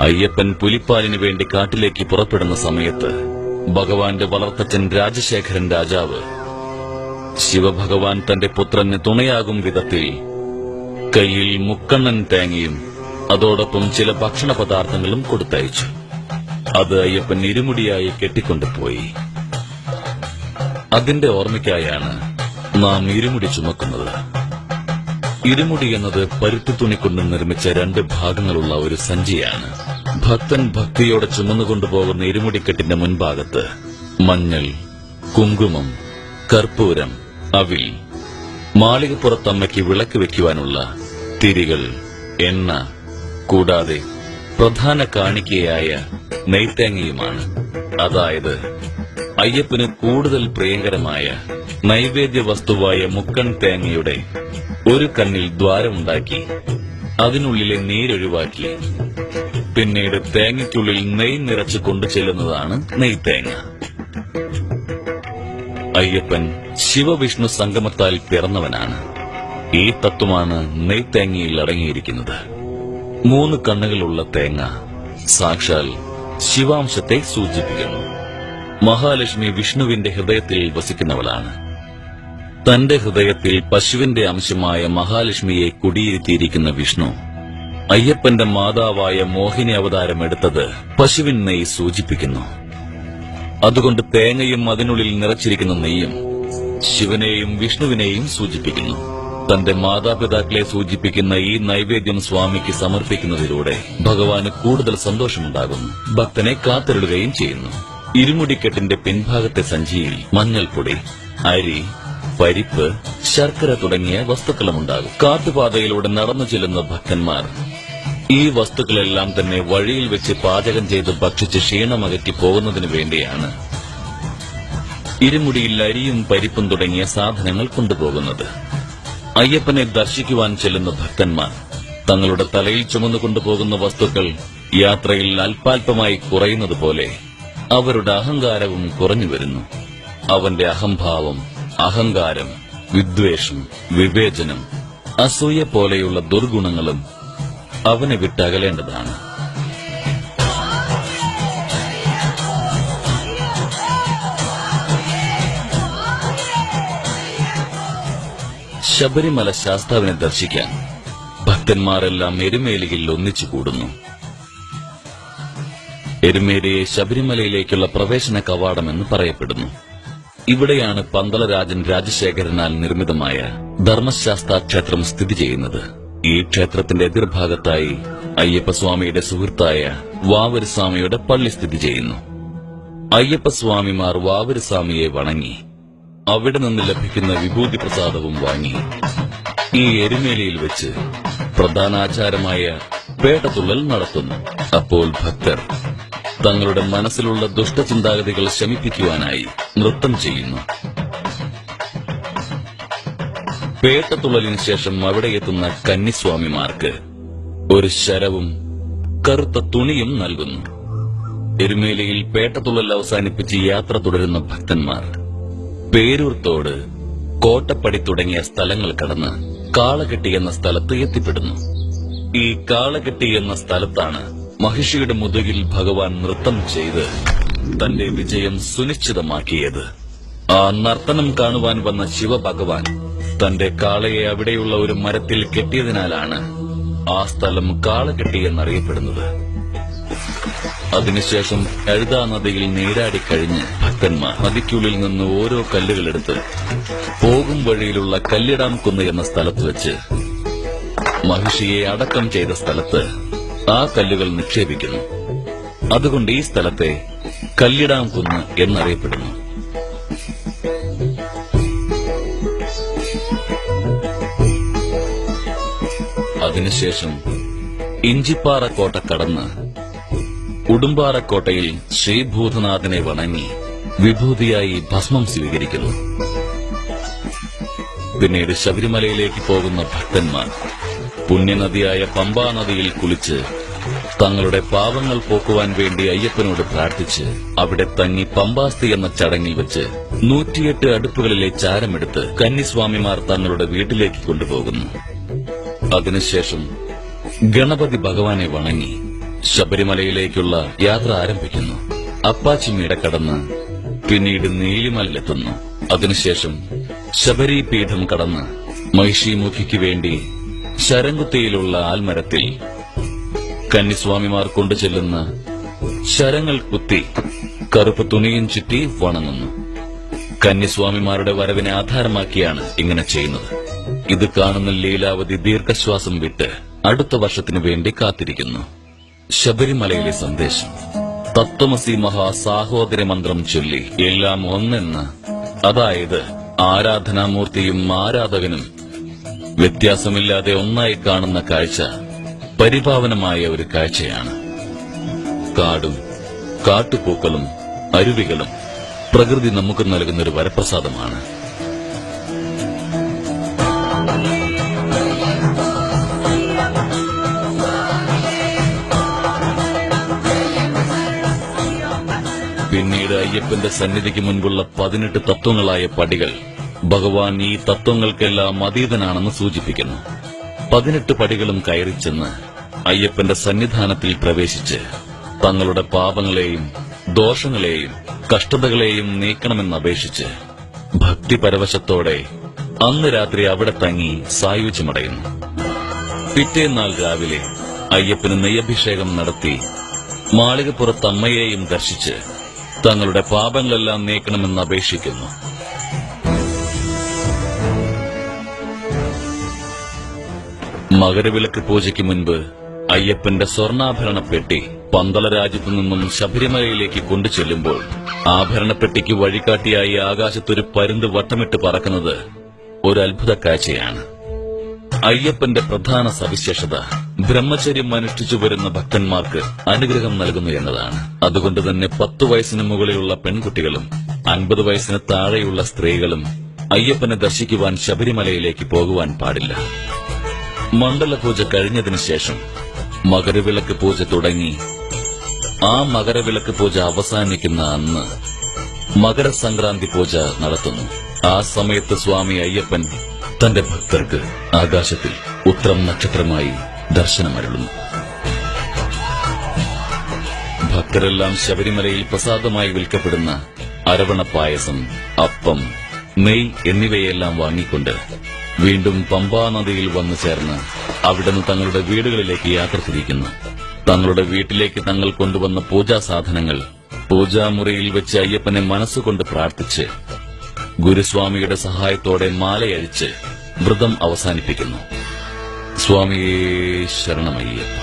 അയ്യപ്പൻ പുലിപ്പാലിന് വേണ്ടി കാട്ടിലേക്ക് പുറപ്പെടുന്ന സമയത്ത് ഭഗവാന്റെ വളർത്തച്ഛൻ രാജശേഖരൻ രാജാവ് ശിവഭഗവാൻ തന്റെ പുത്രന് തുണയാകും വിധത്തിൽ കയ്യിൽ മുക്കണ്ണൻ തേങ്ങയും അതോടൊപ്പം ചില ഭക്ഷണ പദാർത്ഥങ്ങളും കൊടുത്തയച്ചു. അത് അയ്യപ്പൻ ഇരുമുടിയായി കെട്ടിക്കൊണ്ടുപോയി. അതിന്റെ ഓർമ്മയ്ക്കായാണ് നാം ഇരുമുടി ചുമക്കുന്നത്. ഇരുമുടി എന്നത് പരുത്തി തുണിക്കൊണ്ട് നിർമ്മിച്ച 2 ഭാഗങ്ങളുള്ള ഒരു സഞ്ചിയാണ്. ഭക്തൻ ഭക്തിയോടെ ചുമന്നുകൊണ്ടുപോകുന്ന ഇരുമുടിക്കെട്ടിന്റെ മുൻഭാഗത്ത് മഞ്ഞൾ, കുങ്കുമം, കർപ്പൂരം, അവിൽ, മാളികപ്പുറത്തമ്മയ്ക്ക് വിളക്ക് വെക്കുവാനുള്ള തിരികൾ, എണ്ണ, കൂടാതെ പ്രധാന കാണിക്കയായ നെയ്ത്തേങ്ങയുമാണ്. അതായത് അയ്യപ്പന് കൂടുതൽ പ്രിയങ്കരമായ നൈവേദ്യ വസ്തുവായ മുക്കൺ തേങ്ങയുടെ ഒരു കണ്ണിൽ ദ്വാരമുണ്ടാക്കി അതിനുള്ളിലെ നീരൊഴിവാക്കി പിന്നീട് തേങ്ങയ്ക്കുള്ളിൽ നെയ് നിറച്ച് കൊണ്ടുചെല്ലുന്നതാണ് നെയ്ത്തേങ്ങ. അയ്യപ്പൻ ശിവവിഷ്ണു സംഗമത്താൽ പിറന്നവനാണ്. ഈ തത്വമാണ് നെയ്ത്തേങ്ങയിൽ അടങ്ങിയിരിക്കുന്നത്. 3 കണ്ണുകളുള്ള തേങ്ങ സാക്ഷാൽ ശിവാംശത്തെ സൂചിപ്പിക്കുന്നു. മഹാലക്ഷ്മി വിഷ്ണുവിന്റെ ഹൃദയത്തിൽ വസിക്കുന്നവളാണ്. തന്റെ ഹൃദയത്തിൽ പശുവിന്റെ അംശമായ മഹാലക്ഷ്മിയെ കുടിയിരുത്തിയിരിക്കുന്ന വിഷ്ണു അയ്യപ്പന്റെ മാതാവായ മോഹിനി അവതാരം എടുത്തത് പശുവിൻ നെയ്യ് സൂചിപ്പിക്കുന്നു. അതുകൊണ്ട് തേങ്ങയും അതിനുള്ളിൽ നിറച്ചിരിക്കുന്ന നെയ്യും ശിവനെയും വിഷ്ണുവിനെയും സൂചിപ്പിക്കുന്നു. തന്റെ മാതാപിതാക്കളെ സൂചിപ്പിക്കുന്ന ഈ നൈവേദ്യം സ്വാമിക്ക് സമർപ്പിക്കുന്നതിലൂടെ ഭഗവാന് കൂടുതൽ സന്തോഷമുണ്ടാകുന്നു. ഭക്തനെ കാത്തിരുടുകയും ചെയ്യുന്നു. ഇരുമുടിക്കെട്ടിന്റെ പിൻഭാഗത്തെ സഞ്ചിയിൽ മഞ്ഞൾപ്പൊടി, അരി, പരിപ്പ്, ശർക്കര തുടങ്ങിയ വസ്തുക്കളുമുണ്ടാകും. കാട്ടുപാതയിലൂടെ നടന്നു ചെല്ലുന്ന ഭക്തന്മാർ ഈ വസ്തുക്കളെല്ലാം തന്നെ വഴിയിൽ വെച്ച് പാചകം ചെയ്ത് ഭക്ഷിച്ച് ക്ഷീണമകറ്റി പോകുന്നതിനു വേണ്ടിയാണ് ഇരുമുടിയിൽ അരിയും പരിപ്പും തുടങ്ങിയ സാധനങ്ങൾ കൊണ്ടുപോകുന്നത്. അയ്യപ്പനെ ദർശിക്കുവാൻ ചെല്ലുന്ന ഭക്തന്മാർ തങ്ങളുടെ തലയിൽ ചുമന്നുകൊണ്ടുപോകുന്ന വസ്തുക്കൾ യാത്രയിൽ അല്പാൽപമായി കുറയുന്നതുപോലെ അവരുടെ അഹങ്കാരവും കുറഞ്ഞുവരുന്നു. അവന്റെ അഹംഭാവം, അഹങ്കാരം, വിദ്വേഷം, വിവേചനം, അസൂയ പോലെയുള്ള ദുർഗുണങ്ങളും അവനെ വിട്ടകലേണ്ടതാണ്. ശബരിമല ശാസ്താവിനെ ദർശിക്കാൻ ഭക്തന്മാരെല്ലാം എരുമേലിയിൽ ഒന്നിച്ചു കൂടുന്നു. എരുമേലിയെ ശബരിമലയിലേക്കുള്ള പ്രവേശന കവാടമെന്ന് പറയപ്പെടുന്നു. ഇവിടെയാണ് പന്തളരാജൻ രാജശേഖരനാൽ നിർമ്മിതമായ ധർമ്മശാസ്താ ക്ഷേത്രം സ്ഥിതി ചെയ്യുന്നത്. ഈ ക്ഷേത്രത്തിന്റെ എതിർഭാഗത്തായി അയ്യപ്പസ്വാമിയുടെ സുഹൃത്തായ വാവരുസ്വാമിയുടെ പള്ളി സ്ഥിതി ചെയ്യുന്നു. അയ്യപ്പസ്വാമിമാർ വാവരുസ്വാമിയെ വണങ്ങി അവിടെ നിന്ന് ലഭിക്കുന്ന വിഭൂതി പ്രസാദവും വാങ്ങി ഈ എരുമേലിയിൽ വെച്ച് പ്രധാനാചാരമായ പേട്ടതുള്ളൽ നടത്തുന്നു. അപ്പോൾ ഭക്തർ തങ്ങളുടെ മനസ്സിലുള്ള ദുഷ്ടചിന്താഗതികൾ ശമിപ്പിക്കുവാനായി നൃത്തം ചെയ്യുന്നു. പേട്ടതുള്ളലിന് ശേഷം അവിടെ എത്തുന്ന കന്നിസ്വാമിമാർക്ക് ഒരു ശരവും കറുത്ത തുണിയും നൽകുന്നു. എരുമേലിയിൽ പേട്ടതുള്ളൽ അവസാനിപ്പിച്ച് യാത്ര തുടരുന്ന ഭക്തന്മാർ പേരൂർത്തോട്, കോട്ടപ്പടി തുടങ്ങിയ സ്ഥലങ്ങൾ കടന്ന് കാളകെട്ടി എന്ന സ്ഥലത്ത് എത്തിപ്പെടുന്നു. ഈ കാളകെട്ടി എന്ന സ്ഥലത്താണ് മഹിഷിയുടെ മുതുകിൽ ഭഗവാൻ നൃത്തം ചെയ്ത് തന്റെ വിജയം സുനിശ്ചിതമാക്കിയത്. ആ നർത്തനം കാണുവാൻ വന്ന ശിവഭഗവാൻ തന്റെ കാളയെ അവിടെയുള്ള ഒരു മരത്തിൽ കെട്ടിയതിനാലാണ് ആ സ്ഥലം കാളകെട്ടി എന്നറിയപ്പെടുന്നത്. അതിനുശേഷം എഴുതാ നദിയിൽ നീരാടിക്കഴിഞ്ഞ് ഭക്തന്മാർ നദിക്കുള്ളിൽ നിന്ന് ഓരോ കല്ലുകളെടുത്ത് പോകും വഴിയിലുള്ള കല്ലിടാം കുന്ന് എന്ന സ്ഥലത്ത് വെച്ച് മഹിഷിയെ അടക്കം ചെയ്ത സ്ഥലത്ത് ആ കല്ലുകൾ നിക്ഷേപിക്കുന്നു. അതുകൊണ്ട് ഈ സ്ഥലത്തെ കല്ലിടാം കുന്ന് എന്നറിയപ്പെടുന്നു. അതിനുശേഷം ഇഞ്ചിപ്പാറ കോട്ട കടന്ന് ഉടുമ്പാറക്കോട്ടയിൽ ശ്രീഭൂതനാഥനെ വണങ്ങി വിഭൂതിയായി ഭസ്മം സ്വീകരിക്കുന്നു. പിന്നീട് ശബരിമലയിലേക്ക് പോകുന്ന ഭക്തന്മാർ പുണ്യനദിയായ പമ്പാ നദിയിൽ കുളിച്ച് തങ്ങളുടെ പാപങ്ങൾ പോക്കുവാൻ വേണ്ടി അയ്യപ്പനോട് പ്രാർത്ഥിച്ച് അവിടെ തങ്ങി പമ്പാസ്തി എന്ന ചടങ്ങിൽ വെച്ച് 108 അടുപ്പുകളിലെ ചാരമെടുത്ത് കന്നിസ്വാമിമാർ തങ്ങളുടെ വീട്ടിലേക്ക് കൊണ്ടുപോകുന്നു. അതിനുശേഷം ഗണപതി ഭഗവാനെ വണങ്ങി ശബരിമലയിലേക്കുള്ള യാത്ര ആരംഭിക്കുന്നു. അപ്പാച്ചിമേട കടന്ന് പിന്നീട് നീലിമലയിലെത്തുന്നു. അതിനുശേഷം ശബരിപീഠം കടന്ന് മഹിഷിമുഖിക്ക് വേണ്ടി ശരംകുത്തിയിലുള്ള ആൽമരത്തിൽ കന്നിസ്വാമിമാർ കൊണ്ടുചെല്ലുന്ന ശരങ്ങൾ കുത്തി കറുപ്പ് തുണിയും ചുറ്റി വണങ്ങുന്നു. കന്യസ്വാമിമാരുടെ വരവിനെ ആധാരമാക്കിയാണ് ഇങ്ങനെ ചെയ്യുന്നത്. ഇത് കാണുന്ന ലീലാവതി ദീർഘശ്വാസം വിട്ട് അടുത്ത വർഷത്തിനു വേണ്ടി കാത്തിരിക്കുന്നു. ശബരിമലയിലെ സന്ദേശം: തത്വമസി മഹാസാഹോദര മന്ത്രം ചൊല്ലി എല്ലാം ഒന്നെന്ന്, അതായത് ആരാധനാമൂർത്തിയും ആരാധകനും വ്യത്യാസമില്ലാതെ ഒന്നായി കാണുന്ന കാഴ്ച പരിപാവനമായ ഒരു കാഴ്ചയാണ്. കാടും കാട്ടുപൂക്കളും അരുവികളും പ്രകൃതി നമുക്ക് നൽകുന്നൊരു വരപ്രസാദമാണ്. പിന്നീട് അയ്യപ്പന്റെ സന്നിധിക്ക് മുൻപുള്ള 18 തത്വങ്ങളായ പടികൾ ഭഗവാൻ ഈ തത്വങ്ങൾക്കെല്ലാം അതീതനാണെന്ന് സൂചിപ്പിക്കുന്നു. 18 പടികളും കയറിച്ചെന്ന് അയ്യപ്പന്റെ സന്നിധാനത്തിൽ പ്രവേശിച്ച് തങ്ങളുടെ പാപങ്ങളെയും ദോഷങ്ങളെയും കഷ്ടതകളെയും നീക്കണമെന്നപേക്ഷിച്ച് ഭക്തിപരവശത്തോടെ അന്ന് രാത്രി അവിടെ തങ്ങി സായുജ്യമടയുന്നു. പിറ്റേന്നാൾ രാവിലെ അയ്യപ്പന് നെയ്യഭിഷേകം നടത്തി മാളികപ്പുറത്ത് അമ്മയെയും ദർശിച്ച് തങ്ങളുടെ പാപങ്ങളെല്ലാം നീക്കണമെന്നപേക്ഷിക്കുന്നു. മകരവിളക്ക് പൂജയ്ക്ക് മുൻപ് അയ്യപ്പന്റെ സ്വർണ്ണാഭരണപ്പെട്ടി പന്തള രാജ്യത്തു നിന്നും ശബരിമലയിലേക്ക് കൊണ്ടുചെല്ലുമ്പോൾ ആഭരണപ്പെട്ടിക്ക് വഴികാട്ടിയായി ആകാശത്തൊരു പരുന്ത് വട്ടമിട്ട് പറക്കുന്നത് ഒരു അത്ഭുത കാഴ്ചയാണ്. അയ്യപ്പന്റെ പ്രധാന സവിശേഷത ബ്രഹ്മചര്യം അനുഷ്ഠിച്ചു വരുന്ന ഭക്തന്മാർക്ക് അനുഗ്രഹം നൽകുന്നു എന്നതാണ്. അതുകൊണ്ട് തന്നെ 10 വയസ്സിന് മുകളിലുള്ള പെൺകുട്ടികളും 50 വയസ്സിന് താഴെയുള്ള സ്ത്രീകളും അയ്യപ്പനെ ദർശിക്കുവാൻ ശബരിമലയിലേക്ക് പോകുവാൻ പാടില്ല. മണ്ഡലപൂജ കഴിഞ്ഞതിനു ശേഷം മകരവിളക്ക് പൂജ തുടങ്ങി ആ മകരവിളക്ക് പൂജ അവസാനിക്കുന്ന അന്ന് മകരസംക്രാന്തി പൂജ നടത്തുന്നു. ആ സമയത്ത് സ്വാമി അയ്യപ്പൻ തന്റെ ഭക്തർക്ക് ആകാശത്തിൽ ഉത്രം നക്ഷത്രമായി ദർശനമരുളുന്നു. ഭക്തരെല്ലാം ശബരിമലയിൽ പ്രസാദമായി വിൽക്കപ്പെടുന്ന അരവണ പായസം, അപ്പം, നെയ് എന്നിവയെല്ലാം വാങ്ങിക്കൊണ്ട് വീണ്ടും പമ്പാ നദിയിൽ വന്നു ചേർന്ന് അവിടുന്ന് തങ്ങളുടെ വീടുകളിലേക്ക് യാത്ര തിരിക്കുന്നു. തങ്ങളുടെ വീട്ടിലേക്ക് തങ്ങൾ കൊണ്ടുവന്ന പൂജാ സാധനങ്ങൾ പൂജാമുറിയിൽ വെച്ച് അയ്യപ്പനെ മനസ്സുകൊണ്ട് പ്രാർത്ഥിച്ച് ഗുരുസ്വാമിയുടെ സഹായത്തോടെ മാലയഴിച്ച് വ്രതം അവസാനിപ്പിക്കുന്നു. സ്വാമിയേ ശരണമയ്യപ്പ.